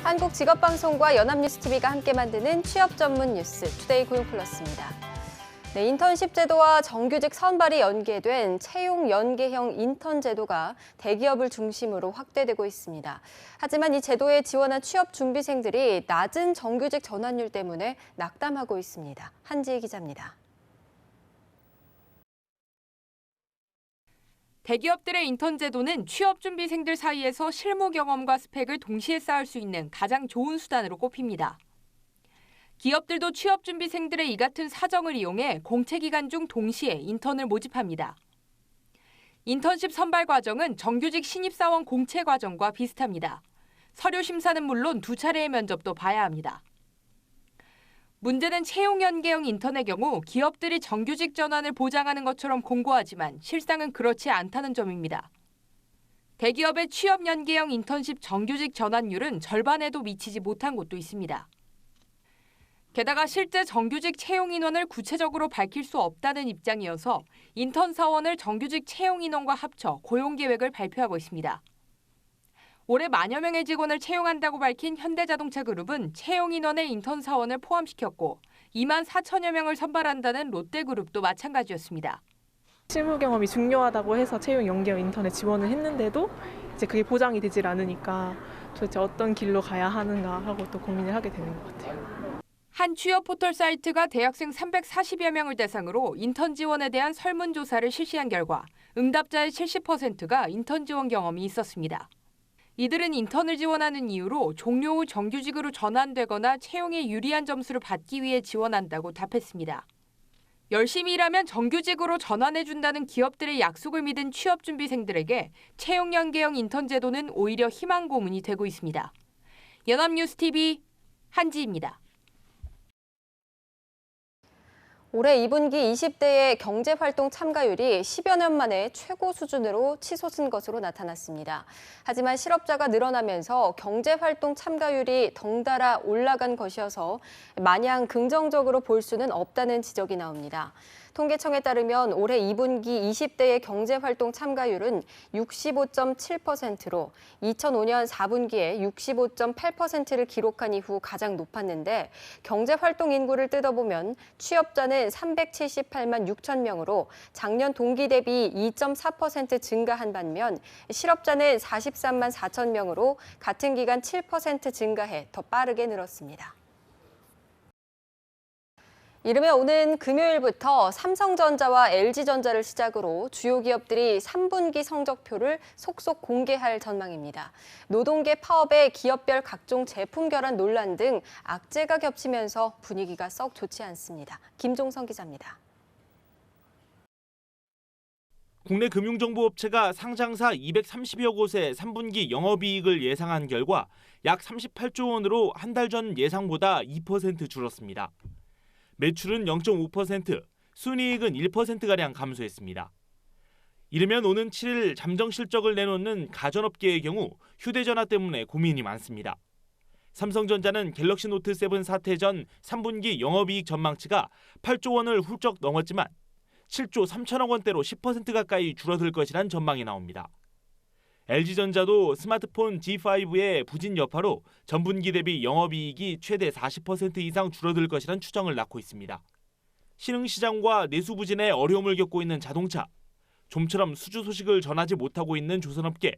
한국직업방송과 연합뉴스TV가 함께 만드는 취업 전문 뉴스 투데이 고용플러스입니다. 네, 인턴십 제도와 정규직 선발이 연계된 채용 연계형 인턴 제도가 대기업을 중심으로 확대되고 있습니다. 하지만 이 제도에 지원한 취업 준비생들이 낮은 정규직 전환율 때문에 낙담하고 있습니다. 한지희 기자입니다. 대기업들의 인턴 제도는 취업 준비생들 사이에서 실무 경험과 스펙을 동시에 쌓을 수 있는 가장 좋은 수단으로 꼽힙니다. 기업들도 취업 준비생들의 이 같은 사정을 이용해 공채 기간 중 동시에 인턴을 모집합니다. 인턴십 선발 과정은 정규직 신입사원 공채 과정과 비슷합니다. 서류 심사는 물론 2차례의 면접도 봐야 합니다. 문제는 채용 연계형 인턴의 경우 기업들이 정규직 전환을 보장하는 것처럼 공고하지만 실상은 그렇지 않다는 점입니다. 대기업의 취업 연계형 인턴십 정규직 전환율은 절반에도 미치지 못한 곳도 있습니다. 게다가 실제 정규직 채용 인원을 구체적으로 밝힐 수 없다는 입장이어서 인턴 사원을 정규직 채용 인원과 합쳐 고용 계획을 발표하고 있습니다. 올해 만여 명의 직원을 채용한다고 밝힌 현대자동차 그룹은 채용 인원에 인턴 사원을 포함시켰고 2만 4천여 명을 선발한다는 롯데그룹도 마찬가지였습니다. 실무 경험이 중요하다고 해서 채용 연계형 인턴에 지원을 했는데도 이제 그게 보장이 되질 않으니까 도대체 어떤 길로 가야 하는가 하고 또 고민을 하게 되는 것 같아요. 한 취업 포털 사이트가 대학생 340여 명을 대상으로 인턴 지원에 대한 설문조사를 실시한 결과 응답자의 70%가 인턴 지원 경험이 있었습니다. 이들은 인턴을 지원하는 이유로 종료 후 정규직으로 전환되거나 채용에 유리한 점수를 받기 위해 지원한다고 답했습니다. 열심히 일하면 정규직으로 전환해준다는 기업들의 약속을 믿은 취업준비생들에게 채용 연계형 인턴 제도는 오히려 희망 고문이 되고 있습니다. 연합뉴스TV 한지희입니다. 올해 2분기 20대의 경제활동 참가율이 10여 년 만에 최고 수준으로 치솟은 것으로 나타났습니다. 하지만 실업자가 늘어나면서 경제활동 참가율이 덩달아 올라간 것이어서 마냥 긍정적으로 볼 수는 없다는 지적이 나옵니다. 통계청에 따르면 올해 2분기 20대의 경제활동 참가율은 65.7%로 2005년 4분기에 65.8%를 기록한 이후 가장 높았는데 경제활동 인구를 뜯어보면 취업자는 378만 6천 명으로 작년 동기 대비 2.4% 증가한 반면 실업자는 43만 4천 명으로 같은 기간 7% 증가해 더 빠르게 늘었습니다. 이르면 오는 금요일부터 삼성전자와 LG전자를 시작으로 주요 기업들이 3분기 성적표를 속속 공개할 전망입니다. 노동계 파업에 기업별 각종 제품 결함 논란 등 악재가 겹치면서 분위기가 썩 좋지 않습니다. 김종성 기자입니다. 국내 금융정보업체가 상장사 230여 곳의 3분기 영업이익을 예상한 결과 약 38조 원으로 한 달 전 예상보다 2% 줄었습니다. 매출은 0.5%, 순이익은 1%가량 감소했습니다. 이르면 오는 7일 잠정 실적을 내놓는 가전업계의 경우 휴대전화 때문에 고민이 많습니다. 삼성전자는 갤럭시 노트 7 사태 전 3분기 영업이익 전망치가 8조 원을 훌쩍 넘었지만 7조 3천억 원대로 10% 가까이 줄어들 것이란 전망이 나옵니다. LG전자도 스마트폰 G5의 부진 여파로 전분기 대비 영업이익이 최대 40% 이상 줄어들 것이란 추정을 낳고 있습니다. 신흥시장과 내수 부진에 어려움을 겪고 있는 자동차, 좀처럼 수주 소식을 전하지 못하고 있는 조선업계,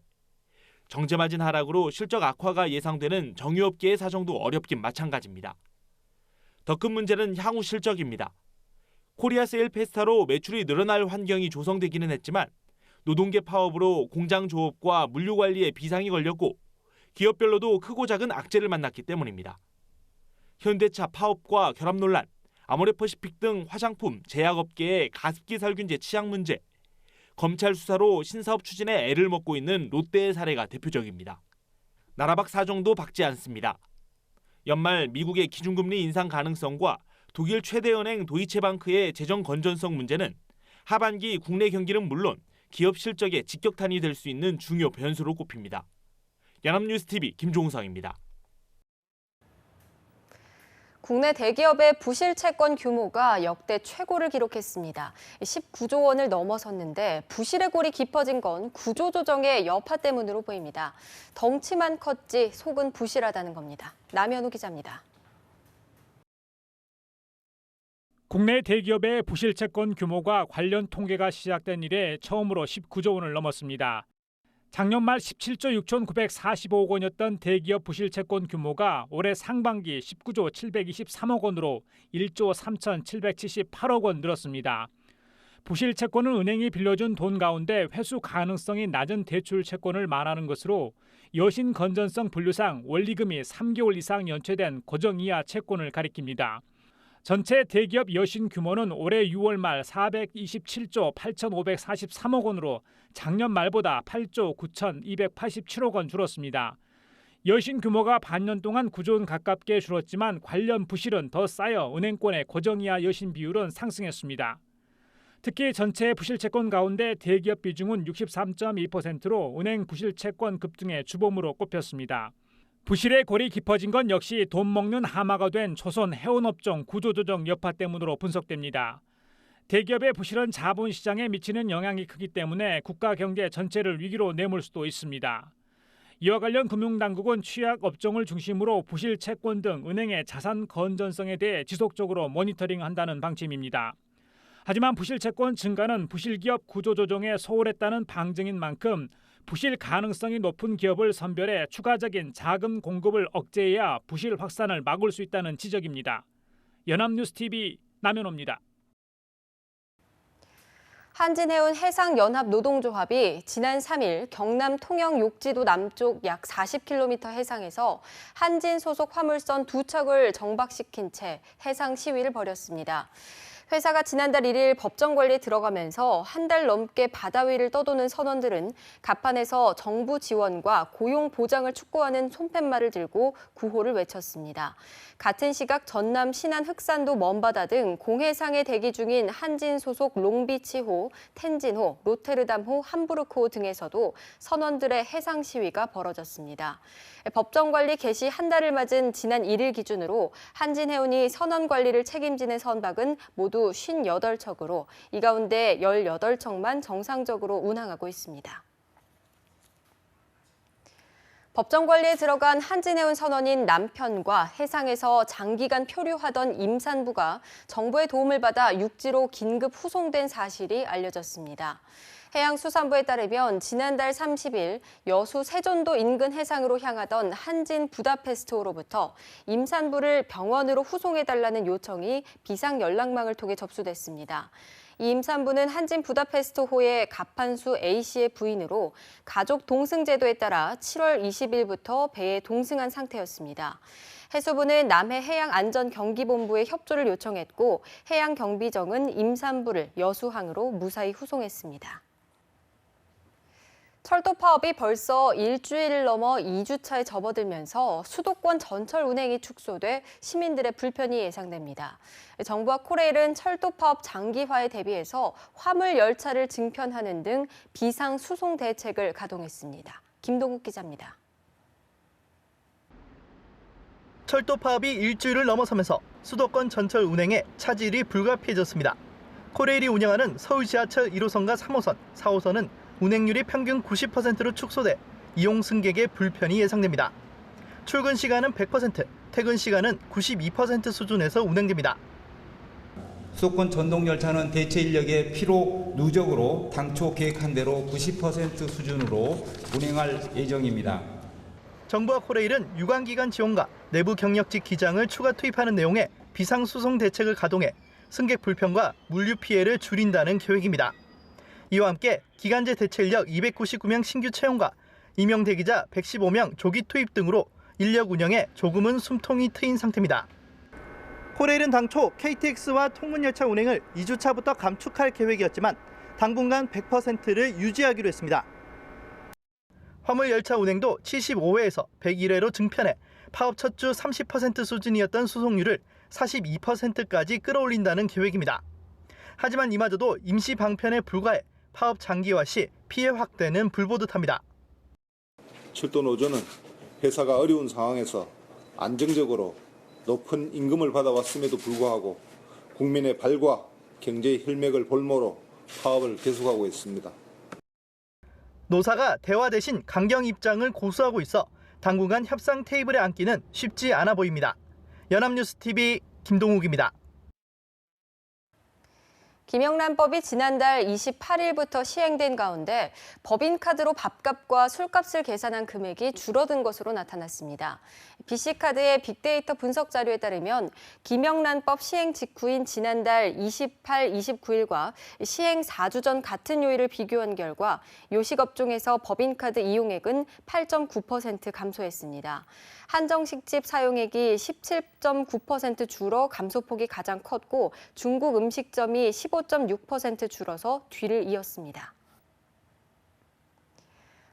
정제마진 하락으로 실적 악화가 예상되는 정유업계의 사정도 어렵긴 마찬가지입니다. 더 큰 문제는 향후 실적입니다. 코리아 세일 페스타로 매출이 늘어날 환경이 조성되기는 했지만 노동계 파업으로 공장 조업과 물류 관리에 비상이 걸렸고 기업별로도 크고 작은 악재를 만났기 때문입니다. 현대차 파업과 결합 논란, 아모레퍼시픽 등 화장품, 제약업계의 가습기 살균제 치약 문제, 검찰 수사로 신사업 추진에 애를 먹고 있는 롯데의 사례가 대표적입니다. 나라박 사정도 박지 않습니다. 연말 미국의 기준금리 인상 가능성과 독일 최대 은행 도이체방크의 재정 건전성 문제는 하반기 국내 경기는 물론 기업 실적에 직격탄이 될 수 있는 중요 변수로 꼽힙니다. 연합뉴스TV 김종성입니다. 국내 대기업의 부실 채권 규모가 역대 최고를 기록했습니다. 19조 원을 넘어섰는데 부실의 골이 깊어진 건 구조조정의 여파 때문으로 보입니다. 덩치만 컸지 속은 부실하다는 겁니다. 남현우 기자입니다. 국내 대기업의 부실 채권 규모가 관련 통계가 시작된 이래 처음으로 19조 원을 넘었습니다. 작년 말 17조 6,945억 원이었던 대기업 부실 채권 규모가 올해 상반기 19조 723억 원으로 1조 3,778억 원 늘었습니다. 부실 채권은 은행이 빌려준 돈 가운데 회수 가능성이 낮은 대출 채권을 말하는 것으로 여신 건전성 분류상 원리금이 3개월 이상 연체된 고정 이하 채권을 가리킵니다. 전체 대기업 여신 규모는 올해 6월 말 427조 8,543억 원으로 작년 말보다 8조 9,287억 원 줄었습니다. 여신 규모가 반년 동안 9조 원 가깝게 줄었지만 관련 부실은 더 쌓여 은행권의 고정이하 여신 비율은 상승했습니다. 특히 전체 부실 채권 가운데 대기업 비중은 63.2%로 은행 부실 채권 급등의 주범으로 꼽혔습니다. 부실의 골이 깊어진 건 역시 돈 먹는 하마가 된 조선 해운업종 구조조정 여파 때문으로 분석됩니다. 대기업의 부실은 자본시장에 미치는 영향이 크기 때문에 국가 경제 전체를 위기로 내몰 수도 있습니다. 이와 관련 금융당국은 취약업종을 중심으로 부실 채권 등 은행의 자산 건전성에 대해 지속적으로 모니터링한다는 방침입니다. 하지만 부실 채권 증가는 부실기업 구조조정에 소홀했다는 방증인 만큼 부실 가능성이 높은 기업을 선별해 추가적인 자금 공급을 억제해야 부실 확산을 막을 수 있다는 지적입니다. 연합뉴스TV 남현호입니다. 한진해운 해상연합노동조합이 지난 3일 경남 통영 욕지도 남쪽 약 40km 해상에서 한진 소속 화물선 2척을 정박시킨 채 해상 시위를 벌였습니다. 회사가 지난달 1일 법정 관리에 들어가면서 한 달 넘게 바다 위를 떠도는 선원들은 갑판에서 정부 지원과 고용 보장을 촉구하는 손팻말을 들고 구호를 외쳤습니다. 같은 시각 전남 신안 흑산도 먼바다 등 공해상에 대기 중인 한진 소속 롱비치호, 텐진호, 로테르담호, 함부르크호 등에서도 선원들의 해상 시위가 벌어졌습니다. 법정 관리 개시 한 달을 맞은 지난 1일 기준으로 한진해운이 선원 관리를 책임지는 선박은 모두 58척으로 이 가운데 18척만 정상적으로 운항하고 있습니다. 법정 관리에 들어간 한진해운 선원인 남편과 해상에서 장기간 표류하던 임산부가 정부의 도움을 받아 육지로 긴급 후송된 사실이 알려졌습니다. 해양수산부에 따르면 지난달 30일 여수 세존도 인근 해상으로 향하던 한진 부다페스트호로부터 임산부를 병원으로 후송해달라는 요청이 비상연락망을 통해 접수됐습니다. 이 임산부는 한진 부다페스트호의 갑판수 A씨의 부인으로 가족 동승 제도에 따라 7월 20일부터 배에 동승한 상태였습니다. 해수부는 남해해양안전경기본부에 협조를 요청했고 해양경비정은 임산부를 여수항으로 무사히 후송했습니다. 철도 파업이 벌써 일주일을 넘어 2주차에 접어들면서 수도권 전철 운행이 축소돼 시민들의 불편이 예상됩니다. 정부와 코레일은 철도 파업 장기화에 대비해서 화물 열차를 증편하는 등 비상 수송 대책을 가동했습니다. 김동욱 기자입니다. 철도 파업이 일주일을 넘어서면서 수도권 전철 운행에 차질이 불가피해졌습니다. 코레일이 운영하는 서울 지하철 1호선과 3호선, 4호선은 운행률이 평균 90%로 축소돼 이용 승객의 불편이 예상됩니다. 출근 시간은 100%, 퇴근 시간은 92% 수준에서 운행됩니다. 수도권 전동열차는 대체 인력의 피로 누적으로 당초 계획한 대로 90% 수준으로 운행할 예정입니다. 정부와 코레일은 유관기관 지원과 내부 경력직 기장을 추가 투입하는 내용의 비상수송 대책을 가동해 승객 불편과 물류 피해를 줄인다는 계획입니다. 이와 함께 기간제 대체 인력 299명 신규 채용과 임용 대기자 115명 조기 투입 등으로 인력 운영에 조금은 숨통이 트인 상태입니다. 코레일은 당초 KTX와 통문열차 운행을 2주차부터 감축할 계획이었지만 당분간 100%를 유지하기로 했습니다. 화물열차 운행도 75회에서 101회로 증편해 파업 첫 주 30% 수준이었던 수송률을 42%까지 끌어올린다는 계획입니다. 하지만 이마저도 임시 방편에 불과해 파업 장기화 시 피해 확대는 불보듯합니다. 철도 노조는 회사가 어려운 상황에서 안정적으로 높은 임금을 받아왔음에도 불구하고 국민의 발과 경제의 혈맥을 볼모로 파업을 계속하고 있습니다. 노사가 대화 대신 강경 입장을 고수하고 있어 당분간 협상 테이블에 앉기는 쉽지 않아 보입니다. 연합뉴스TV 김동욱입니다. 김영란법이 지난달 28일부터 시행된 가운데 법인카드로 밥값과 술값을 계산한 금액이 줄어든 것으로 나타났습니다. BC카드의 빅데이터 분석 자료에 따르면 김영란법 시행 직후인 지난달 28, 29일과 시행 4주 전 같은 요일을 비교한 결과 요식업종에서 법인카드 이용액은 8.9% 감소했습니다. 한정식집 사용액이 17.9% 줄어 감소폭이 가장 컸고 중국 음식점이 15.6% 줄어서 뒤를 이었습니다.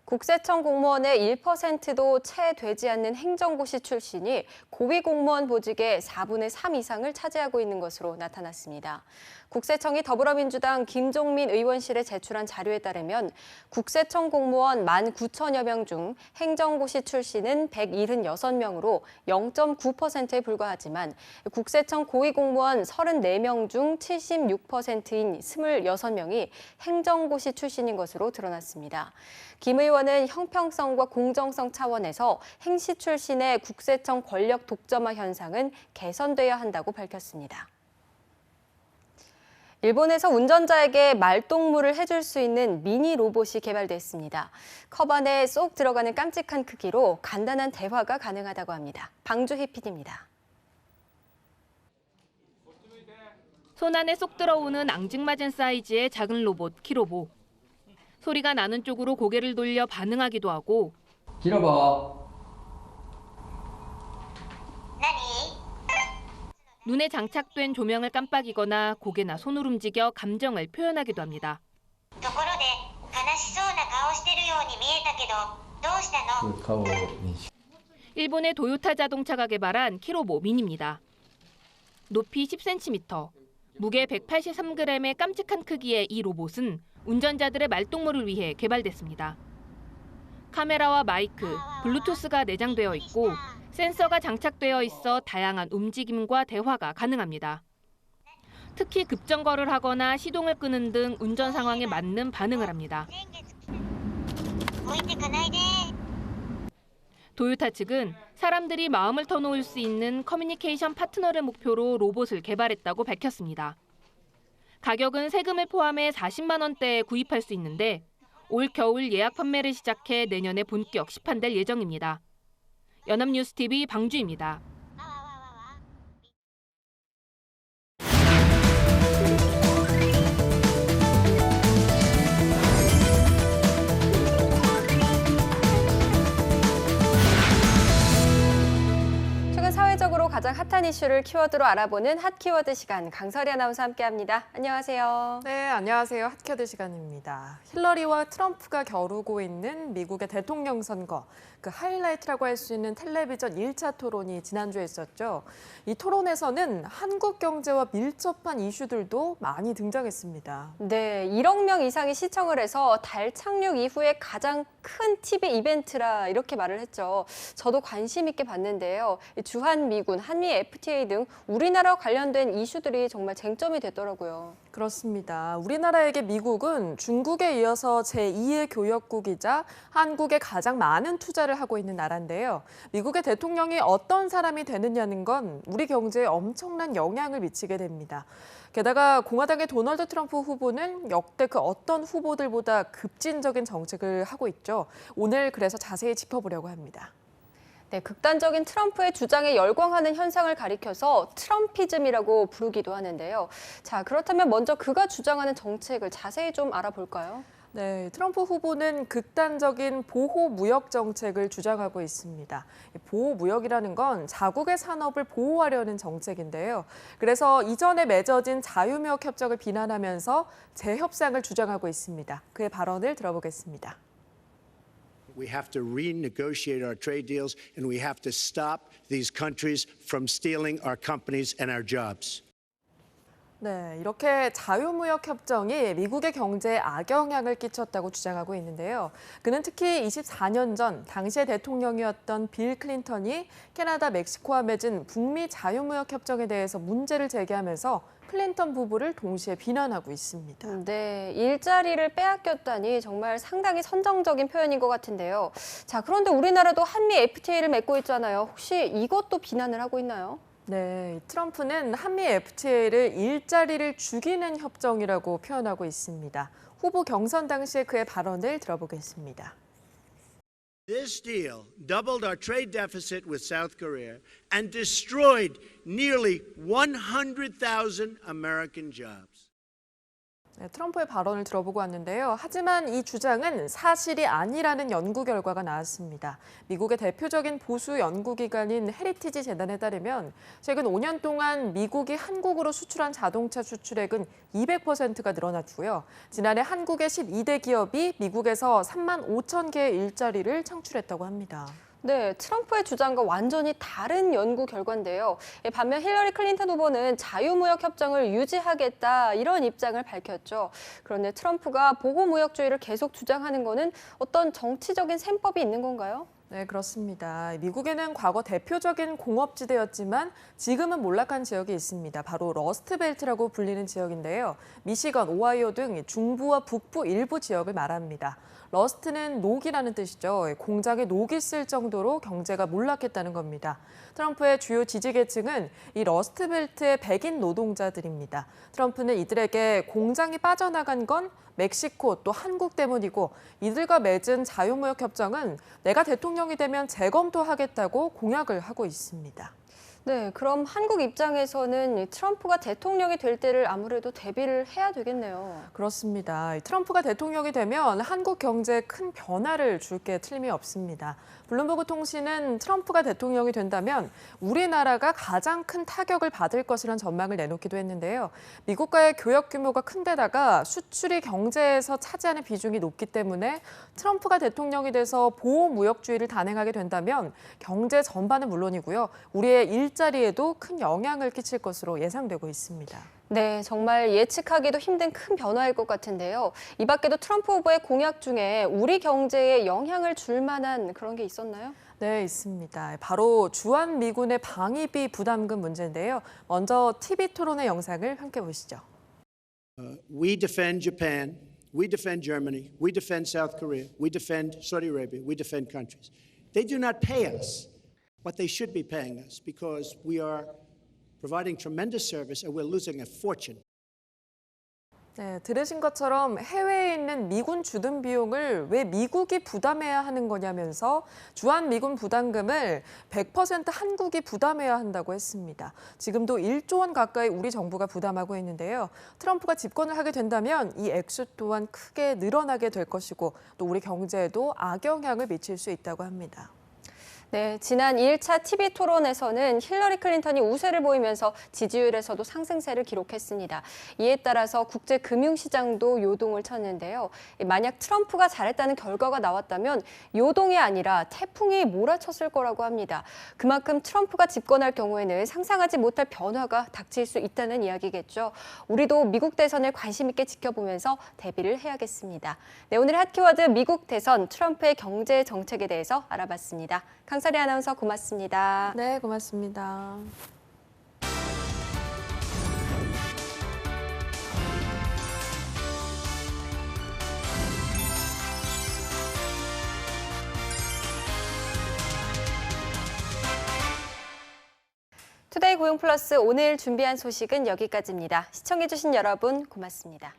국세청 공무원의 1%도 채 되지 않는 행정고시 출신이 고위공무원 보직의 4분의 3 이상을 차지하고 있는 것으로 나타났습니다. 국세청이 더불어민주당 김종민 의원실에 제출한 자료에 따르면 국세청 공무원 19,000여 명 중 행정고시 출신은 176명으로 0.9%에 불과하지만 국세청 고위공무원 34명 중 76%인 26명이 행정고시 출신인 것으로 드러났습니다. 김 의원은 형평성과 공정성 차원에서 행시 출신의 국세청 권력 독점화 현상은 개선돼야 한다고 밝혔습니다. 일본에서 운전자에게 말동무를 해줄 수 있는 미니 로봇이 개발됐습니다. 컵 안에 쏙 들어가는 깜찍한 크기로 간단한 대화가 가능하다고 합니다. 방주희 PD입니다. 손 안에 쏙 들어오는 앙증맞은 사이즈의 작은 로봇 키로보. 소리가 나는 쪽으로 고개를 돌려 반응하기도 하고 키로보. 눈에 장착된 조명을 깜빡이거나 고개나 손을 움직여 감정을 표현하기도 합니다. 일본의 도요타 자동차가 개발한 키로보 미니입니다. 높이 10cm, 무게 183g의 깜찍한 크기의 이 로봇은 운전자들의 말동무를 위해 개발됐습니다. 카메라와 마이크, 블루투스가 내장되어 있고 센서가 장착되어 있어 다양한 움직임과 대화가 가능합니다. 특히 급정거를 하거나 시동을 끄는 등 운전 상황에 맞는 반응을 합니다. 도요타 측은 사람들이 마음을 터놓을 수 있는 커뮤니케이션 파트너를 목표로 로봇을 개발했다고 밝혔습니다. 가격은 세금을 포함해 40만 원대에 구입할 수 있는데 올 겨울 예약 판매를 시작해 내년에 본격 시판될 예정입니다. 연합뉴스TV 방주입니다. 최근 사회적으로 가장 핫한 이슈를 키워드로 알아보는 핫 키워드 시간, 강설희 아나운서 함께합니다. 안녕하세요. 네, 안녕하세요. 핫키워드 시간입니다. 힐러리와 트럼프가 겨루고 있는 미국의 대통령 선거, 그 하이라이트라고 할 수 있는 텔레비전 1차 토론이 지난주에 있었죠. 이 토론에서는 한국 경제와 밀접한 이슈들도 많이 등장했습니다. 네, 1억 명 이상이 시청을 해서 달 착륙 이후에 가장 큰 TV 이벤트라 이렇게 말을 했죠. 저도 관심 있게 봤는데요. 주한미군, 한미 FTA 등 우리나라와 관련된 이슈들이 정말 쟁점이 됐더라고요. 그렇습니다. 우리나라에게 미국은 중국에 이어서 제2의 교역국이자 한국에 가장 많은 투자를 하고 있는 나라인데요. 미국의 대통령이 어떤 사람이 되느냐는 건 우리 경제에 엄청난 영향을 미치게 됩니다. 게다가 공화당의 도널드 트럼프 후보는 역대 그 어떤 후보들보다 급진적인 정책을 하고 있죠. 오늘 그래서 자세히 짚어보려고 합니다. 네, 극단적인 트럼프의 주장에 열광하는 현상을 가리켜서 트럼피즘이라고 부르기도 하는데요. 자, 그렇다면 먼저 그가 주장하는 정책을 자세히 좀 알아볼까요? 네, 트럼프 후보는 극단적인 보호무역 정책을 주장하고 있습니다. 보호무역이라는 건 자국의 산업을 보호하려는 정책인데요. 그래서 이전에 맺어진 자유무역 협정을 비난하면서 재협상을 주장하고 있습니다. 그의 발언을 들어보겠습니다. We have to renegotiate our trade deals, and we have to stop these countries from stealing our companies and our jobs. 네, 이렇게 자유무역 협정이 미국의 경제에 악영향을 끼쳤다고 주장하고 있는데요. 그는 특히 24년 전 당시의 대통령이었던 빌 클린턴이 캐나다, 멕시코와 맺은 북미 자유무역 협정에 대해서 문제를 제기하면서 클린턴 부부를 동시에 비난하고 있습니다. 네, 일자리를 빼앗겼다니 정말 상당히 선정적인 표현인 것 같은데요. 자, 그런데 우리나라도 한미 FTA를 맺고 있잖아요. 혹시 이것도 비난을 하고 있나요? 네, 트럼프는 한미 FTA를 일자리를 죽이는 협정이라고 표현하고 있습니다. 후보 경선 당시에 그의 발언을 들어보겠습니다. This deal doubled our trade deficit with South Korea and destroyed nearly 100,000 American jobs. 네, 트럼프의 발언을 들어보고 왔는데요. 하지만 이 주장은 사실이 아니라는 연구 결과가 나왔습니다. 미국의 대표적인 보수 연구기관인 헤리티지 재단에 따르면 최근 5년 동안 미국이 한국으로 수출한 자동차 수출액은 200%가 늘어났고요. 지난해 한국의 12대 기업이 미국에서 3만 5천 개의 일자리를 창출했다고 합니다. 네, 트럼프의 주장과 완전히 다른 연구 결과인데요. 반면 힐러리 클린턴 후보는 자유무역 협정을 유지하겠다 이런 입장을 밝혔죠. 그런데 트럼프가 보호무역주의를 계속 주장하는 것은 어떤 정치적인 셈법이 있는 건가요? 네, 그렇습니다. 미국에는 과거 대표적인 공업지대였지만 지금은 몰락한 지역이 있습니다. 바로 러스트벨트라고 불리는 지역인데요. 미시건, 오하이오 등 중부와 북부 일부 지역을 말합니다. 러스트는 녹이라는 뜻이죠. 공장에 녹이 쓸 정도로 경제가 몰락했다는 겁니다. 트럼프의 주요 지지 계층은 이 러스트벨트의 백인 노동자들입니다. 트럼프는 이들에게 공장이 빠져나간 건 멕시코 또 한국 때문이고 이들과 맺은 자유무역 협정은 내가 대통령이 되면 재검토하겠다고 공약을 하고 있습니다. 네, 그럼 한국 입장에서는 트럼프가 대통령이 될 때를 아무래도 대비를 해야 되겠네요. 그렇습니다. 트럼프가 대통령이 되면 한국 경제에 큰 변화를 줄 게 틀림이 없습니다. 블룸버그 통신은 트럼프가 대통령이 된다면 우리나라가 가장 큰 타격을 받을 것이라는 전망을 내놓기도 했는데요. 미국과의 교역 규모가 큰 데다가 수출이 경제에서 차지하는 비중이 높기 때문에 트럼프가 대통령이 돼서 보호무역주의를 단행하게 된다면 경제 전반은 물론이고요. 우리의 일자리에도 큰 영향을 끼칠 것으로 예상되고 있습니다. 네, 정말 예측하기도 힘든 큰 변화일 것 같은데요. 이 밖에도 트럼프 후보의 공약 중에 우리 경제에 영향을 줄 만한 그런 게 있었나요? 네, 있습니다. 바로 주한미군의 방위비 부담금 문제인데요. 먼저 TV 토론의 영상을 함께 보시죠. We defend Japan, we defend Germany, we defend South Korea, we defend Saudi Arabia, we defend countries. They do not pay us what they should be paying us because we are providing tremendous service and we're losing a fortune. 네, 들으신 것처럼 해외에 있는 미군 주둔 비용을 왜 미국이 부담해야 하는 거냐면서 주한미군 부담금을 100% 한국이 부담해야 한다고 했습니다. 지금도 1조 원 가까이 우리 정부가 부담하고 있는데요. 트럼프가 집권을 하게 된다면 이 액수 또한 크게 늘어나게 될 것이고 또 우리 경제에도 악영향을 미칠 수 있다고 합니다. 네, 지난 1차 TV 토론에서는 힐러리 클린턴이 우세를 보이면서 지지율에서도 상승세를 기록했습니다. 이에 따라서 국제 금융시장도 요동을 쳤는데요. 만약 트럼프가 잘했다는 결과가 나왔다면 요동이 아니라 태풍이 몰아쳤을 거라고 합니다. 그만큼 트럼프가 집권할 경우에는 상상하지 못할 변화가 닥칠 수 있다는 이야기겠죠. 우리도 미국 대선을 관심 있게 지켜보면서 대비를 해야겠습니다. 네, 오늘의 핫키워드 미국 대선 트럼프의 경제 정책에 대해서 알아봤습니다. 강사리 아나운서 고맙습니다. 네, 고맙습니다. 투데이 고용 플러스 오늘 준비한 소식은 여기까지입니다. 시청해주신 여러분 고맙습니다.